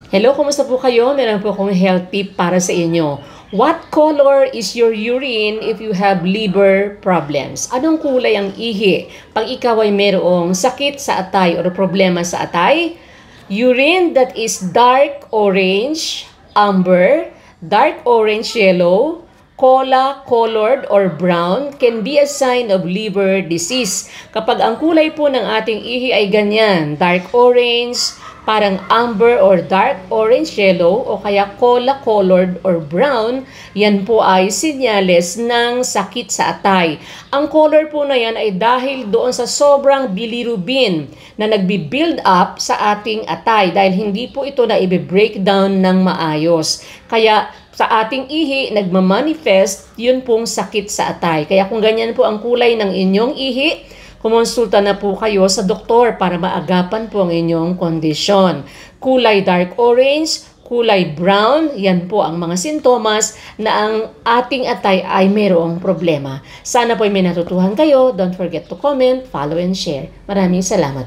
Hello, kumusta po kayo? Meron po akong health tip para sa inyo. What color is your urine if you have liver problems? Anong kulay ang ihi pag ikaw ay mayroong sakit sa atay o problema sa atay? Urine that is dark orange, amber, dark orange yellow, cola-colored or brown can be a sign of liver disease. Kapag ang kulay po ng ating ihi ay ganyan, dark orange, parang amber or dark orange yellow o kaya cola-colored or brown, yan po ay senyales ng sakit sa atay. Ang color po na yan ay dahil doon sa sobrang bilirubin na nagbi-build up sa ating atay dahil hindi po ito na i-breakdown ng maayos. Kaya sa ating ihi, nagmamanifest yun pong sakit sa atay. Kaya kung ganyan po ang kulay ng inyong ihi, kumonsulta na po kayo sa doktor para maagapan po ang inyong kondisyon. Kulay dark orange, kulay brown, yan po ang mga sintomas na ang ating atay ay mayroong problema. Sana po may natutuhan kayo. Don't forget to comment, follow, and share. Maraming salamat.